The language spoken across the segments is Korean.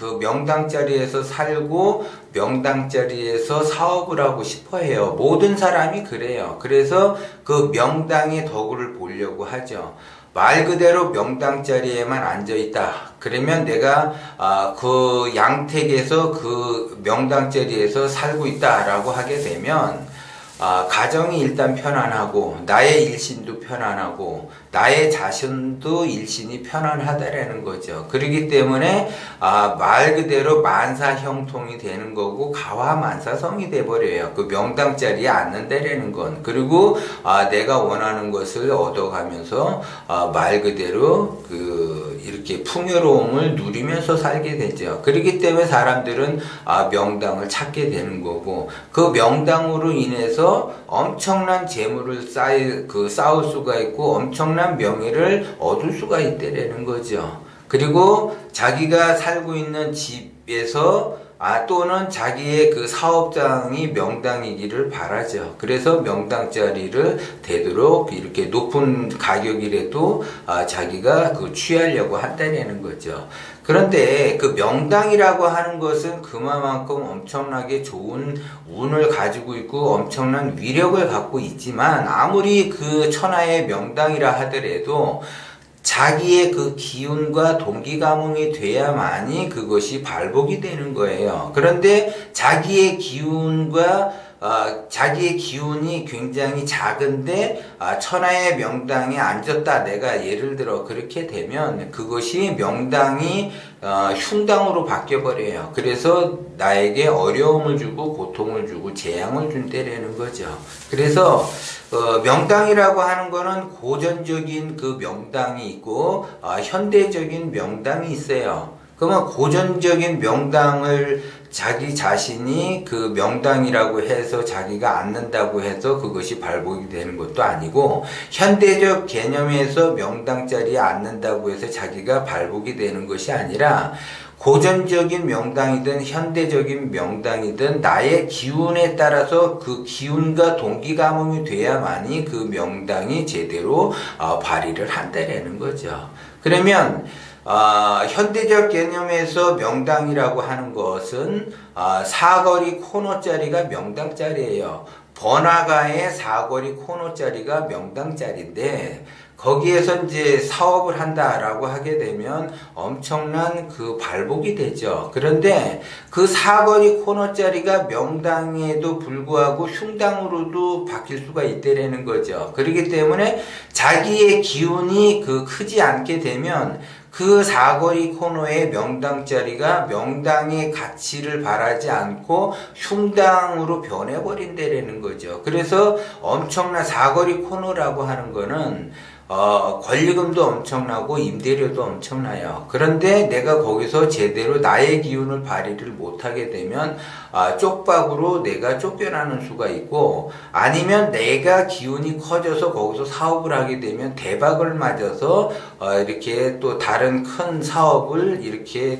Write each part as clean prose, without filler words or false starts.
그 명당 자리에서 살고 명당 자리에서 사업을 하고 싶어 해요. 모든 사람이 그래요. 그래서 그 명당의 덕을 보려고 하죠. 말 그대로 명당 자리에만 앉아 있다. 그러면 내가 그 양택에서 그 명당 자리에서 살고 있다라고 하게 되면 가정이 일단 편안하고 나의 일신도 편안하고 나의 자신도 일신이 편안하다라는 거죠. 그렇기 때문에 말 그대로 만사형통이 되는 거고 가화만사성이 돼버려요. 그 명당 자리에 앉는다라는 건. 그리고 내가 원하는 것을 얻어가면서 말 그대로 이렇게 풍요로움을 누리면서 살게 되죠. 그렇기 때문에 사람들은 명당을 찾게 되는 거고, 그 명당으로 인해서 엄청난 재물을 쌓을 수가 있고 엄청난 명예를 얻을 수가 있다라는 거죠. 그리고 자기가 살고 있는 집에서 또는 자기의 그 사업장이 명당이기를 바라죠. 그래서 명당 자리를 되도록 이렇게 높은 가격이라도 자기가 취하려고 한다는 거죠. 그런데 그 명당이라고 하는 것은 그만큼 엄청나게 좋은 운을 가지고 있고 엄청난 위력을 갖고 있지만, 아무리 그 천하의 명당이라 하더라도 자기의 그 기운과 동기감흥이 돼야만이 그것이 발복이 되는 거예요. 그런데 자기의 기운이 굉장히 작은데 천하의 명당에 앉았다, 내가 예를 들어 그렇게 되면 그것이 명당이 흉당으로 바뀌어버려요. 그래서 나에게 어려움을 주고 고통을 주고 재앙을 준다라는 거죠. 그래서 명당이라고 하는 거는 고전적인 그 명당이 있고 현대적인 명당이 있어요. 그러면 고전적인 명당을 자기 자신이 그 명당이라고 해서 자기가 앉는다고 해서 그것이 발복이 되는 것도 아니고, 현대적 개념에서 명당 자리에 앉는다고 해서 자기가 발복이 되는 것이 아니라, 고전적인 명당이든 현대적인 명당이든 나의 기운에 따라서 그 기운과 동기감흥이 돼야만이 그 명당이 제대로 발휘를 한다라는 거죠. 그러면 현대적 개념에서 명당이라고 하는 것은 사거리 코너짜리가 명당짜리예요. 번화가의 사거리 코너짜리가 명당짜리인데, 거기에서 이제 사업을 한다라고 하게 되면 엄청난 그 발복이 되죠. 그런데 그 사거리 코너짜리가 명당에도 불구하고 흉당으로도 바뀔 수가 있다라는 거죠. 그렇기 때문에 자기의 기운이 크지 않게 되면 그 사거리 코너의 명당짜리가 명당의 가치를 바라지 않고 흉당으로 변해버린다라는 거죠. 그래서 엄청난 사거리 코너라고 하는 거는 권리금도 엄청나고 임대료도 엄청나요. 그런데 내가 거기서 제대로 나의 기운을 발휘를 못하게 되면 쪽박으로 내가 쫓겨나는 수가 있고, 아니면 내가 기운이 커져서 거기서 사업을 하게 되면 대박을 맞아서 이렇게 또 다른 큰 사업을 이렇게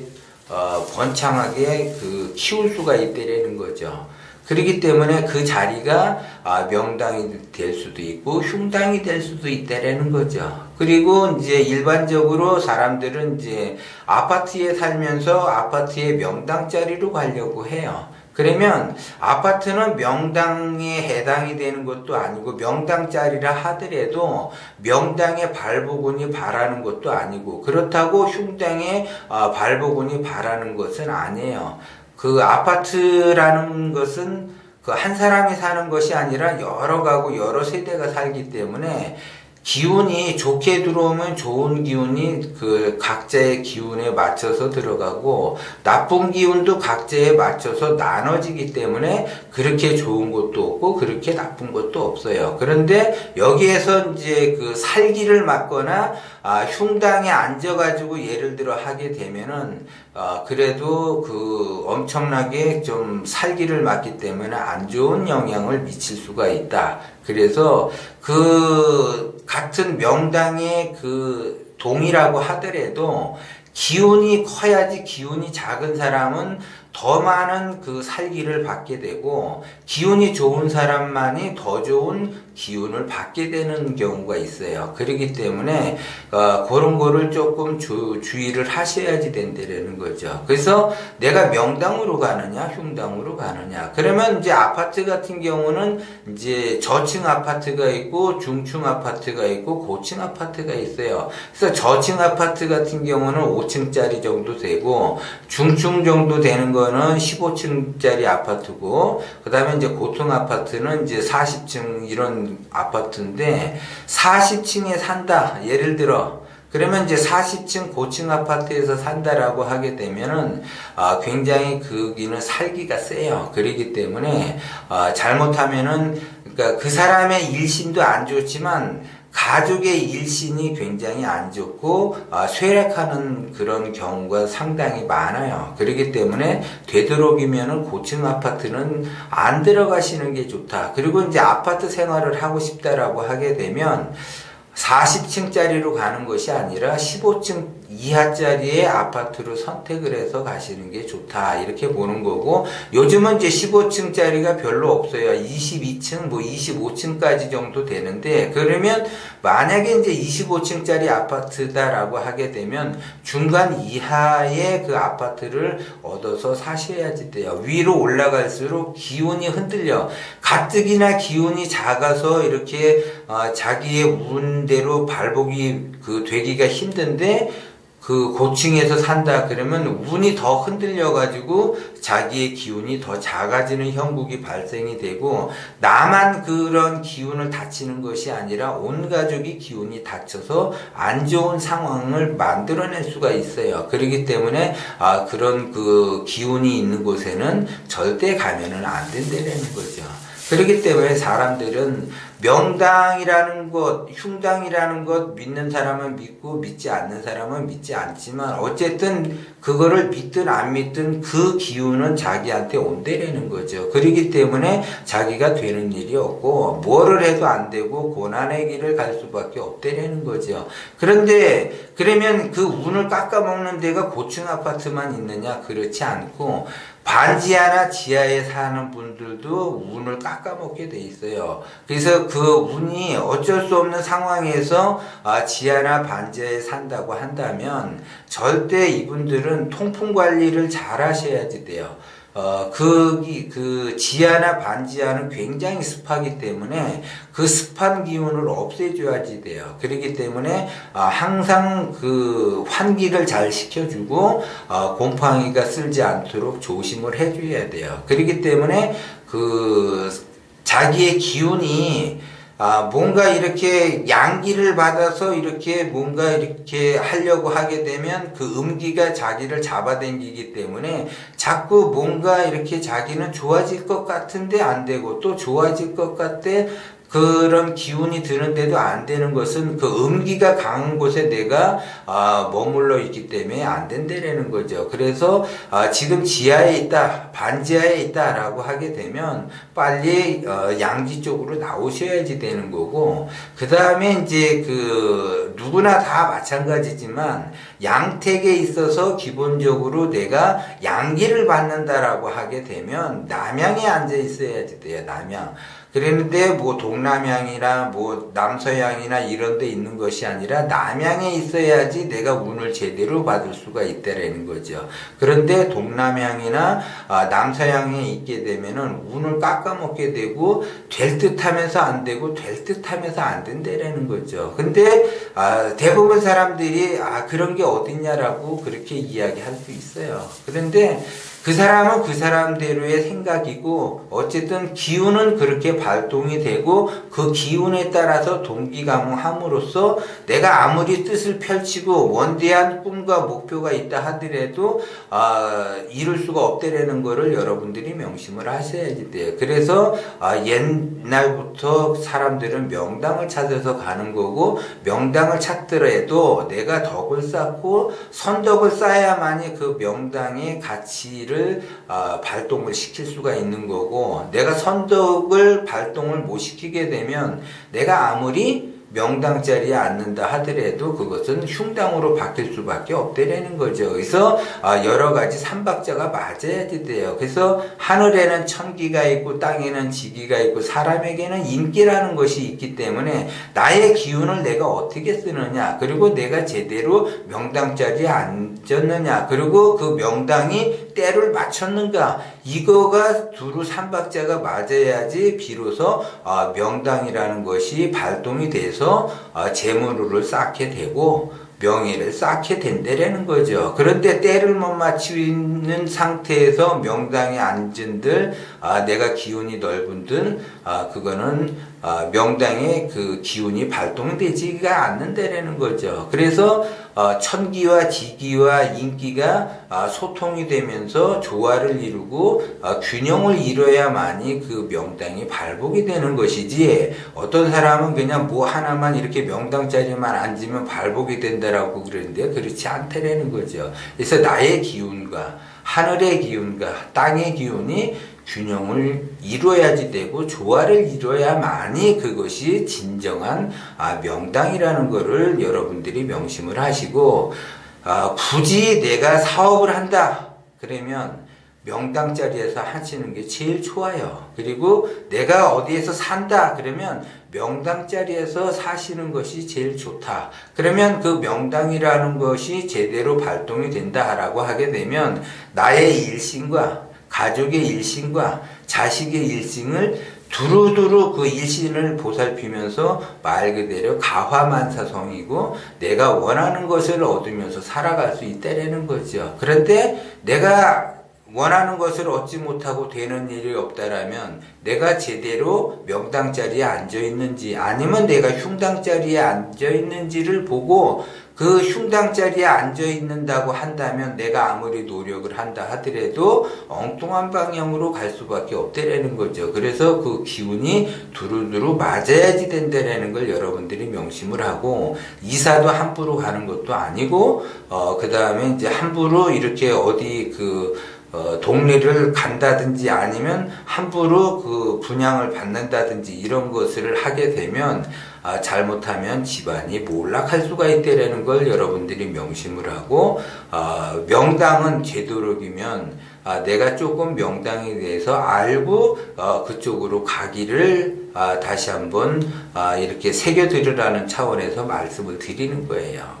번창하게 키울 수가 있다라는 거죠. 그렇기 때문에 그 자리가 명당이 될 수도 있고 흉당이 될 수도 있다라는 거죠. 그리고 이제 일반적으로 사람들은 이제 아파트에 살면서 아파트의 명당 자리로 가려고 해요. 그러면 아파트는 명당에 해당이 되는 것도 아니고, 명당 자리라 하더라도 명당에 발복운이 바라는 것도 아니고, 그렇다고 흉당에 발복운이 바라는 것은 아니에요. 그 아파트라는 것은 한 사람이 사는 것이 아니라 여러 가구 여러 세대가 살기 때문에, 기운이 좋게 들어오면 좋은 기운이 각자의 기운에 맞춰서 들어가고, 나쁜 기운도 각자에 맞춰서 나눠지기 때문에 그렇게 좋은 것도 없고 그렇게 나쁜 것도 없어요. 그런데 여기에서 이제 살기를 맞거나 흉당에 앉아가지고 예를 들어 하게 되면은 그래도 엄청나게 좀 살기를 맞기 때문에 안 좋은 영향을 미칠 수가 있다. 그래서 같은 명당의 동이라고 하더라도 기운이 커야지, 기운이 작은 사람은 더 많은 그 살기를 받게 되고 기운이 좋은 사람만이 더 좋은 기운을 받게 되는 경우가 있어요. 그렇기 때문에 그런 거를 조금 주의를 하셔야지 된다는 거죠. 그래서 내가 명당으로 가느냐 흉당으로 가느냐, 그러면 이제 아파트 같은 경우는 이제 저층 아파트가 있고 중층 아파트가 있고 고층 아파트가 있어요. 그래서 저층 아파트 같은 경우는 5층짜리 정도 되고 중층 정도 되는 거는 15층짜리 아파트고, 그 다음에 이제 고층 아파트는 이제 40층 이런 아파트인데 40층에 산다. 예를 들어 그러면 이제 40층 고층 아파트에서 산다라고 하게 되면은 굉장히 거기는 살기가 세요. 그렇기 때문에 잘못하면은 그러니까 그 사람의 일신도 안 좋지만 가족의 일신이 굉장히 안 좋고 쇠락하는 그런 경우가 상당히 많아요. 그렇기 때문에 되도록이면은 고층 아파트는 안 들어가시는 게 좋다. 그리고 이제 아파트 생활을 하고 싶다라고 하게 되면 40층짜리로 가는 것이 아니라 15층 이하짜리의 아파트로 선택을 해서 가시는 게 좋다, 이렇게 보는 거고, 요즘은 이제 15층짜리가 별로 없어요. 22층, 뭐 25층까지 정도 되는데, 그러면 만약에 이제 25층짜리 아파트다라고 하게 되면 중간 이하의 그 아파트를 얻어서 사셔야지 돼요. 위로 올라갈수록 기운이 흔들려. 가뜩이나 기운이 작아서 이렇게 자기의 운대로 발복이 되기가 힘든데, 그 고층에서 산다 그러면 운이 더 흔들려 가지고 자기의 기운이 더 작아지는 형국이 발생이 되고, 나만 그런 기운을 다치는 것이 아니라 온 가족이 기운이 다쳐서 안 좋은 상황을 만들어낼 수가 있어요. 그렇기 때문에 그런 그 기운이 있는 곳에는 절대 가면은 안 된다는 거죠. 그렇기 때문에 사람들은 명당이라는 것, 흉당이라는 것 믿는 사람은 믿고 믿지 않는 사람은 믿지 않지만 어쨌든 그거를 믿든 안 믿든 그 기운은 자기한테 온다라는 거죠. 그렇기 때문에 자기가 되는 일이 없고 뭐를 해도 안 되고 고난의 길을 갈 수밖에 없다라는 거죠. 그런데 그러면 그 운을 깎아먹는 데가 고층 아파트만 있느냐? 그렇지 않고 반지하나 지하에 사는 분들도 운을 깎아먹게 돼 있어요. 그래서 그 운이 어쩔 수 없는 상황에서 지하나 반지하에 산다고 한다면 절대 이분들은 통풍 관리를 잘 하셔야지 돼요. 그 지하나 반지하는 굉장히 습하기 때문에 그 습한 기운을 없애줘야지 돼요. 그렇기 때문에 항상 그 환기를 잘 시켜주고 곰팡이가 쓸지 않도록 조심을 해줘야 돼요. 그렇기 때문에 그 자기의 기운이 뭔가 이렇게 양기를 받아서 이렇게 뭔가 이렇게 하려고 하게 되면 그 음기가 자기를 잡아당기기 때문에 자꾸 뭔가 이렇게 자기는 좋아질 것 같은데 안 되고 또 좋아질 것 같아 그런 기운이 드는데도 안 되는 것은 그 음기가 강한 곳에 내가 머물러 있기 때문에 안 된다라는 거죠. 그래서 지금 지하에 있다, 반지하에 있다라고 하게 되면 빨리 양지 쪽으로 나오셔야지 되는 거고, 그 다음에 이제 그 누구나 다 마찬가지지만 양택에 있어서 기본적으로 내가 양기를 받는다라고 하게 되면 남양에 앉아 있어야지 돼요. 남양. 그랬는데 뭐 동남향이나 뭐 남서향이나 이런 데 있는 것이 아니라 남향에 있어야지 내가 운을 제대로 받을 수가 있다라는 거죠. 그런데 동남향이나 남서향에 있게 되면은 운을 깎아먹게 되고 될 듯하면서 안 되고 될 듯하면서 안 된다라는 거죠. 근데 대부분 사람들이 그런 게 어딨냐라고 그렇게 이야기할 수 있어요. 그런데 그 사람은 그 사람대로의 생각이고 어쨌든 기운은 그렇게 발동이 되고 그 기운에 따라서 동기감흥함으로써 내가 아무리 뜻을 펼치고 원대한 꿈과 목표가 있다 하더라도 이룰 수가 없다라는 거를 여러분들이 명심을 하셔야지 돼요. 그래서 옛날부터 사람들은 명당을 찾아서 가는 거고, 명당을 찾더라도 내가 덕을 쌓고 선덕을 쌓아야만이 그 명당의 가치를 발동을 시킬 수가 있는 거고, 내가 선덕을 발동을 못 시키게 되면 내가 아무리 명당 자리에 앉는다 하더라도 그것은 흉당으로 바뀔 수밖에 없다라는 거죠. 그래서 여러 가지 삼박자가 맞아야 돼요. 그래서 하늘에는 천기가 있고 땅에는 지기가 있고 사람에게는 인기라는 것이 있기 때문에 나의 기운을 내가 어떻게 쓰느냐, 그리고 내가 제대로 명당 자리에 앉았느냐, 그리고 그 명당이 때를 맞췄는가, 이거가 두루 삼박자가 맞아야지 비로소 명당이라는 것이 발동이 돼서 재물을 쌓게 되고 명예를 쌓게 된다라는 거죠. 그런데 때를 못 맞추는 상태에서 명당에 앉은들, 내가 기운이 넓은들, 그거는 명당의 그 기운이 발동되지가 않는다라는 거죠. 그래서 천기와 지기와 인기가 소통이 되면서 조화를 이루고 균형을 이뤄야만이 그 명당이 발복이 되는 것이지, 어떤 사람은 그냥 뭐 하나만 이렇게 명당 자리만 앉으면 발복이 된다라고 그러는데 그렇지 않다라는 거죠. 그래서 나의 기운과 하늘의 기운과 땅의 기운이 균형을 이루어야지 되고 조화를 이루어야만이 그것이 진정한 명당이라는 것을 여러분들이 명심을 하시고, 굳이 내가 사업을 한다 그러면 명당 자리에서 하시는 게 제일 좋아요. 그리고 내가 어디에서 산다 그러면 명당 자리에서 사시는 것이 제일 좋다. 그러면 그 명당이라는 것이 제대로 발동이 된다라고 하게 되면 나의 일신과 가족의 일신과 자식의 일신을 두루두루 그 일신을 보살피면서 말 그대로 가화만사성이고 내가 원하는 것을 얻으면서 살아갈 수 있다라는 거죠. 그런데 내가 원하는 것을 얻지 못하고 되는 일이 없다라면 내가 제대로 명당 자리에 앉아 있는지 아니면 내가 흉당 자리에 앉아 있는지를 보고, 그 흉당 자리에 앉아 있는다고 한다면 내가 아무리 노력을 한다 하더라도 엉뚱한 방향으로 갈 수밖에 없다라는 거죠. 그래서 그 기운이 두루두루 맞아야지 된다라는 걸 여러분들이 명심을 하고, 이사도 함부로 가는 것도 아니고, 그 다음에 이제 함부로 이렇게 어디 동리를 간다든지 아니면 함부로 그 분양을 받는다든지 이런 것을 하게 되면 잘못하면 집안이 몰락할 수가 있다라는 걸 여러분들이 명심을 하고, 명당은 되도록이면 내가 조금 명당에 대해서 알고 그쪽으로 가기를 다시 한번 이렇게 새겨드리라는 차원에서 말씀을 드리는 거예요.